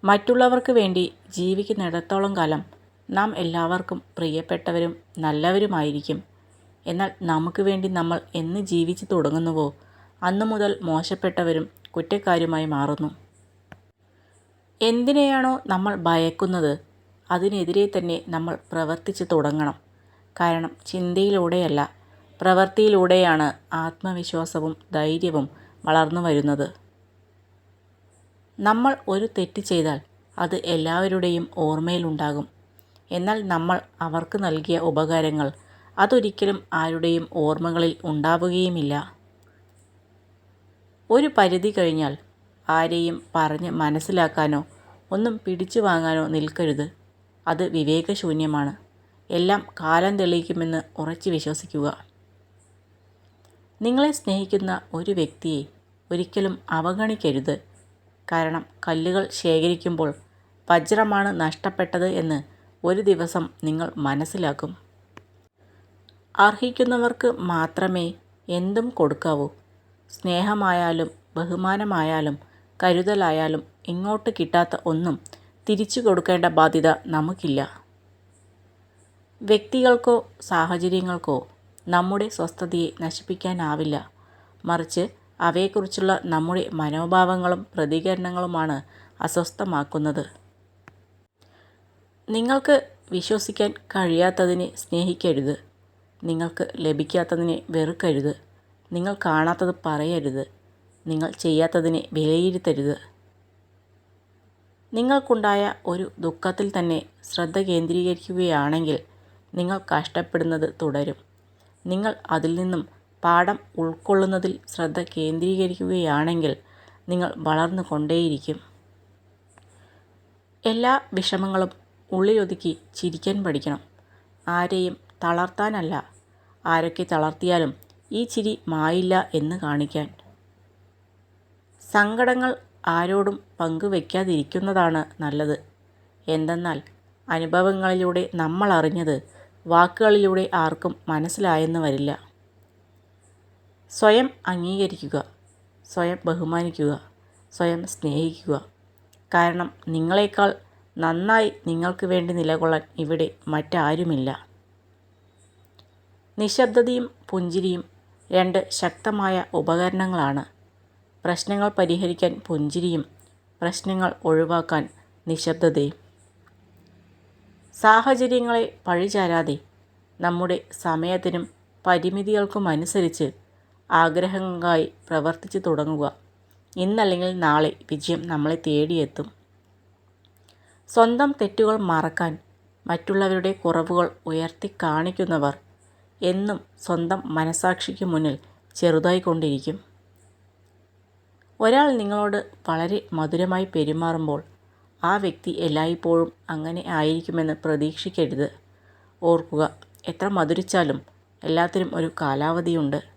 മറ്റുള്ളവർക്ക് വേണ്ടി ജീവിക്കുന്നിടത്തോളം കാലം നാം എല്ലാവർക്കും പ്രിയപ്പെട്ടവരും നല്ലവരുമായിരിക്കും. എന്നാൽ നമുക്ക് വേണ്ടി നമ്മൾ എന്ന് ജീവിച്ചു തുടങ്ങുന്നുവോ അന്നു മുതൽ മോശപ്പെട്ടവരും കുറ്റക്കാരുമായി മാറുന്നു. എന്തിനെയാണോ നമ്മൾ ഭയക്കുന്നത് അതിനെതിരെ തന്നെ നമ്മൾ പ്രവർത്തിച്ചു തുടങ്ങണം. കാരണം ചിന്തയിലൂടെയല്ല, പ്രവൃത്തിയിലൂടെയാണ് ആത്മവിശ്വാസവും ധൈര്യവും വളർന്നു വരുന്നത്. നമ്മൾ ഒരു തെറ്റ് ചെയ്താൽ അത് എല്ലാവരുടെയും ഓർമ്മയിലുണ്ടാകും. എന്നാൽ നമ്മൾ അവർക്ക് നൽകിയ ഉപകാരങ്ങൾ അതൊരിക്കലും ആരുടെയും ഓർമ്മകളിൽ ഉണ്ടാവുകയുമില്ല. ഒരു പരിധി കഴിഞ്ഞാൽ ആരെയും പറഞ്ഞ് മനസ്സിലാക്കാനോ ഒന്നും പിടിച്ചു വാങ്ങാനോ നിൽക്കരുത്. അത് വിവേകശൂന്യമാണ്. എല്ലാം കാലം തെളിയിക്കുമെന്ന് ഉറച്ചു വിശ്വസിക്കുക. നിങ്ങളെ സ്നേഹിക്കുന്ന ഒരു വ്യക്തിയെ ഒരിക്കലും അവഗണിക്കരുത്. കാരണം കല്ലുകൾ ശേഖരിക്കുമ്പോൾ വജ്രമാണ് നഷ്ടപ്പെട്ടത് എന്ന് ഒരു ദിവസം നിങ്ങൾ മനസ്സിലാക്കും. അർഹിക്കുന്നവർക്ക് മാത്രമേ എന്തും കൊടുക്കാവൂ. സ്നേഹമായാലും ബഹുമാനമായാലും കരുതലായാലും ഇങ്ങോട്ട് കിട്ടാത്ത ഒന്നും തിരിച്ചു കൊടുക്കേണ്ട ബാധ്യത നമുക്കില്ല. വ്യക്തികൾക്കോ സാഹചര്യങ്ങൾക്കോ നമ്മുടെ സ്വസ്ഥതയെ നശിപ്പിക്കാനാവില്ല. മറിച്ച് അവയെക്കുറിച്ചുള്ള നമ്മുടെ മനോഭാവങ്ങളും പ്രതികരണങ്ങളുമാണ് അസ്വസ്ഥമാക്കുന്നത്. നിങ്ങൾക്ക് വിശ്വസിക്കാൻ കഴിയാത്തതിനെ സ്നേഹിക്കരുത്. നിങ്ങൾക്ക് ലഭിക്കാത്തതിനെ വെറുക്കരുത്. നിങ്ങൾ കാണാത്തത് പറയരുത്. നിങ്ങൾ ചെയ്യാത്തതിനെ വിലയിരുത്തരുത്. നിങ്ങൾക്കുണ്ടായ ഒരു ദുഃഖത്തിൽ തന്നെ ശ്രദ്ധ കേന്ദ്രീകരിക്കുകയാണെങ്കിൽ നിങ്ങൾ കഷ്ടപ്പെടുന്നത് തുടരും. നിങ്ങൾ അതിൽ നിന്നും പാഠം ഉൾക്കൊള്ളുന്നതിൽ ശ്രദ്ധ കേന്ദ്രീകരിക്കുകയാണെങ്കിൽ നിങ്ങൾ വളർന്നു കൊണ്ടേയിരിക്കും. എല്ലാ വിഷമങ്ങളും ഉള്ളിലൊതുക്കി ചിരിക്കാൻ പഠിക്കണം. ആരെയും തളർത്താനല്ല, ആരൊക്കെ തളർത്തിയാലും ഈ ചിരി മായില്ല എന്ന് കാണിക്കാൻ. സങ്കടങ്ങൾ ആരോടും പങ്കുവയ്ക്കാതിരിക്കുന്നതാണ് നല്ലത്. എന്തെന്നാൽ അനുഭവങ്ങളിലൂടെ നമ്മൾ അറിഞ്ഞത് വാക്കുകളിലൂടെ ആർക്കും മനസ്സിലായെന്ന് വരില്ല. സ്വയം അംഗീകരിക്കുക, സ്വയം ബഹുമാനിക്കുക, സ്വയം സ്നേഹിക്കുക. കാരണം നിങ്ങളെക്കാൾ നന്നായി നിങ്ങൾക്ക് വേണ്ടി നിലകൊള്ളാൻ ഇവിടെ മറ്റാരുമില്ല. നിശബ്ദതയും പുഞ്ചിരിയും രണ്ട് ശക്തമായ ഉപകരണങ്ങളാണ്. പ്രശ്നങ്ങൾ പരിഹരിക്കാൻ പുഞ്ചിരിയും പ്രശ്നങ്ങൾ ഒഴിവാക്കാൻ നിശബ്ദതയും. സാഹചര്യങ്ങളെ പഴിചാരാതെ നമ്മുടെ സമയത്തിനും പരിമിതികൾക്കുമനുസരിച്ച് ആഗ്രഹങ്ങൾക്കായി പ്രവർത്തിച്ചു തുടങ്ങുക. ഇന്നല്ലെങ്കിൽ നാളെ വിജയം നമ്മളെ തേടിയെത്തും. സ്വന്തം തെറ്റുകൾ മറക്കാൻ മറ്റുള്ളവരുടെ കുറവുകൾ ഉയർത്തി കാണിക്കുന്നവർ എന്നും സ്വന്തം മനസാക്ഷിക്ക് മുന്നിൽ ചെറുതായിക്കൊണ്ടിരിക്കും. ഒരാൾ നിങ്ങളോട് വളരെ മധുരമായി പെരുമാറുമ്പോൾ ആ വ്യക്തി എല്ലായ്പ്പോഴും അങ്ങനെ ആയിരിക്കുമെന്ന് പ്രതീക്ഷിക്കരുത്. ഓർക്കുക, എത്ര മധുരിച്ചാലും എല്ലാത്തിനും ഒരു കാലാവധിയുണ്ട്.